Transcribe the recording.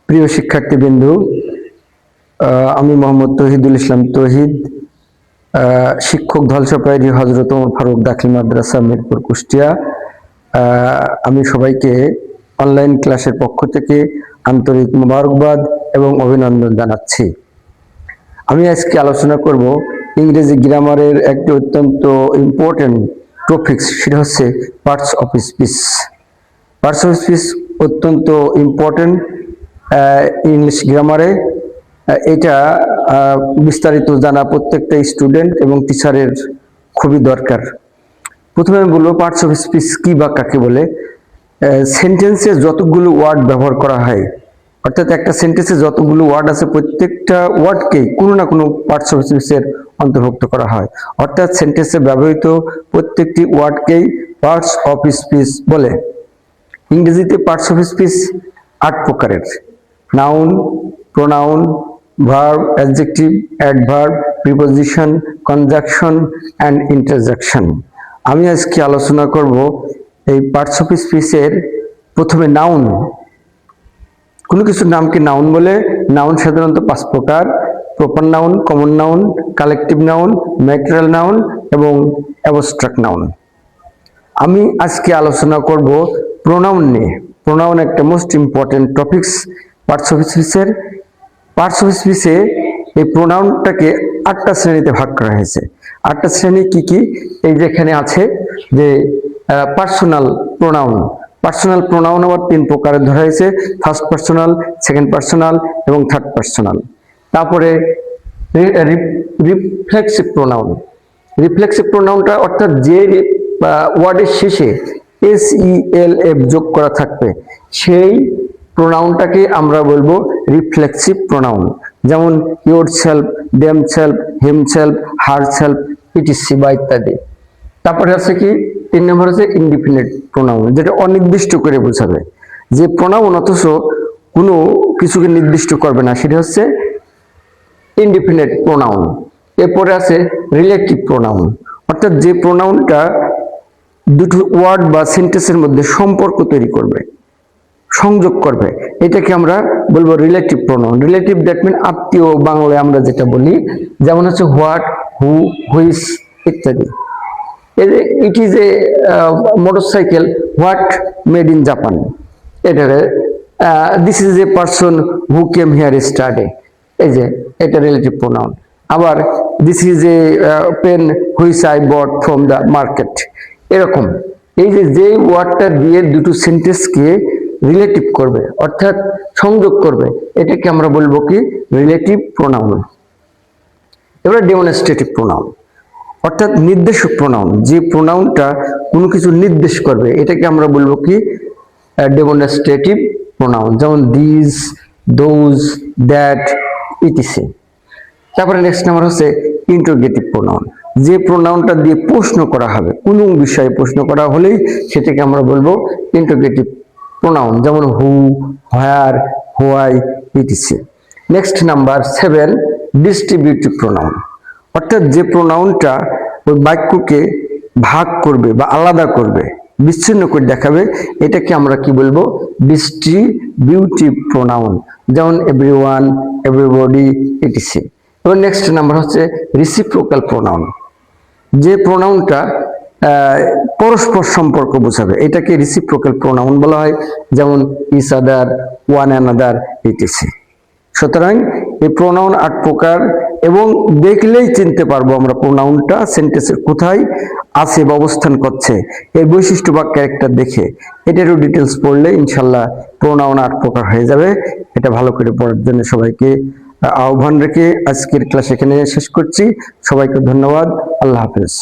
প্রিয় শিক্ষার্থীবৃন্দু, আমি মোহাম্মদ তৌহিদুল ইসলাম তৌহিদ, শিক্ষক ধলসাপাইরি হযরত ওমর ফারুক দাখিল মাদ্রাসা মিরপুর কুষ্টিয়া। আমি সবাইকে অনলাইন ক্লাসের পক্ষ থেকে আন্তরিক মোবারকবাদ এবং অভিনন্দন জানাচ্ছি। আমি আজকে আলোচনা করব ইংরেজি গ্রামারের একটি অত্যন্ত ইম্পর্টেন্ট টপিকস, সেটা হচ্ছে parts of speech. Parts of speech অত্যন্ত ইম্পর্টেন্ট ইংলিশ গ্রামারে। এটা বিস্তারিত জানা প্রত্যেকটা স্টুডেন্ট এবং টিচারের খুবই দরকার। প্রথমে আমি বলবো পার্টস অফ স্পিচ কি বা কাকে বলে। সেন্টেন্সে যতগুলো ওয়ার্ড ব্যবহার করা হয়, অর্থাৎ একটা সেন্টেন্সে যতগুলো ওয়ার্ড আছে প্রত্যেকটা ওয়ার্ডকেই কোনো না কোনো পার্টস অফ স্পিচের অন্তর্ভুক্ত করা হয়। অর্থাৎ সেন্টেন্সে ব্যবহৃত প্রত্যেকটি ওয়ার্ডকেই পার্টস অফ স্পিচ বলে। ইংরেজিতে পার্টস অফ স্পিচ 8 প্রকারের: noun, pronoun, verb, adjective, adverb, preposition, conjunction and interjection. আমি আজকে আলোচনা করব এই পার্টস অফ স্পিচের প্রথমে নাউন। কোনো কিছুর নামকে নাউন বলে। নাউন সাধারণত 5 প্রকার: proper noun, common noun, collective noun, material noun এবং অ্যাবস্ট্রাক্ট নাউন। আমি আজকে আলোচনা করব প্রোনাউন নিয়ে। প্রোনাউন একটা most important topics parts of স্পিচের। পার্টস অফ স্পিচে এই প্রোনাউনটাকে 8টা শ্রেণীতে ভাগ করা হয়েছে। 8টা শ্রেণী কি কি? এই যেখানে আছে যে পার্সোনাল প্রোনাউন। পার্সোনাল প্রোনাউন আবার 3 প্রকারের ধরা হয়েছে: ফার্স্ট পার্সোনাল, সেকেন্ড পার্সোনাল এবং থার্ড পার্সোনাল। তারপরে রিফ্লেক্সিভ প্রোনাউন। রিফ্লেক্সিভ প্রোনাউনটা অর্থাৎ যে ওয়ার্ডের শেষে SELF যোগ করা থাকবে সেই প্রোনাউনটাকে আমরা বলবো রিফ্লেক্সিভ প্রোনাউন। যেমন your self, them self, him self, her self, etc বা ইত্যাদি। তারপরে আছে কি 3 নম্বর আছে ইনডিফিনিট প্রোনাউন, যেটা অনির্দিষ্ট করে বোঝাবে। যে প্রোনাউন অথচ কোনো কিছুকে নির্দিষ্ট করবে না, সেটা হচ্ছে ইনডিফিনিট প্রোনাউন। এরপরে আছে রিলেটিভ প্রোনাউন, অর্থাৎ যে প্রোনাউনটা দুটো ওয়ার্ড বা সেন্টেন্সের মধ্যে সম্পর্ক তৈরি করবে, সংযোগ করবে, এটাকে আমরা বলবো relative pronoun. Relative that mean আত্মীয় বাংলায় আমরা যেটা বলি, যেমন হচ্ছে হোয়াট, হু, হুইচ ইত্যাদি। It is a motorcycle what made in Japan. এটারে this is a person who came here study. এই যে এটা রিলেটিভ প্রোনাউন। আবার this is a pen which I bought from the market. এরকম এই যে ওয়ার্ডটা দিয়ে দুটো সেন্টেন্সকে রিলেটিভ করবে, অর্থাৎ সংযোগ করবে, এটাকে আমরা বলবো কি রিলেটিভ প্রোনাউন। এবার ডেমনস্ট্রেটিভ প্রোনাউন, অর্থাৎ নির্দেশক প্রোনাউন। যে প্রোনাউনটা কোনো কিছু নির্দেশ করবে, এটাকে আমরা বলবো কি ডেমনস্ট্রেটিভ প্রোনাউন। যেমন দিস, দোজ, দ্যাট ইটিসি। তারপরে নেক্সট নাম্বার হচ্ছে ইন্টারোগেটিভ প্রোনাউন। যে প্রোনাউনটা দিয়ে প্রশ্ন করা হবে, কোনো বিষয়ে প্রশ্ন করা হলেই সেটাকে আমরা বলবো ইন্টারোগেটিভ প্রোনাউন। যেমন who, where, why etc. Next number 7 distributive pronoun, অর্থাৎ যে প্রোনাউনটা ওই বাক্যকে ভাগ করবে বা আলাদা করবে, বিচ্ছিন্ন করে দেখাবে, এটাকে আমরা কি বলবো ডিস্ট্রিবিউটিভ প্রোনাউন। যেমন এভরিওয়ান, এভরিবডি ইটিসি। এবার নেক্সট নাম্বার হচ্ছে রিসিপ্রোকাল প্রোনাউন। যে প্রোনাউনটা পরস্পর সম্পর্ক বোঝাবে, এটাকে রিসিপ্রোকাল প্রোনাউন বলা হয়। যেমন each other, one another etc. সুতরাং এই প্রোনাউন 8 প্রকার, এবং দেখলেই চিনতে পারবো আমরা প্রোনাউনটা সেন্টেন্সের কোথায় আছে বা অবস্থান করছে, এর বৈশিষ্ট্য বা ক্যারেক্টার দেখে। এটারও ডিটেলস পড়লে ইনশাল্লাহ প্রোনাউন 8 প্রকার হয়ে যাবে। এটা ভালো করে পড়ার জন্য সবাইকে আহ্বান রেখে আজকের ক্লাস এখানে শেষ করছি। সবাইকে ধন্যবাদ। আল্লাহ হাফেজ।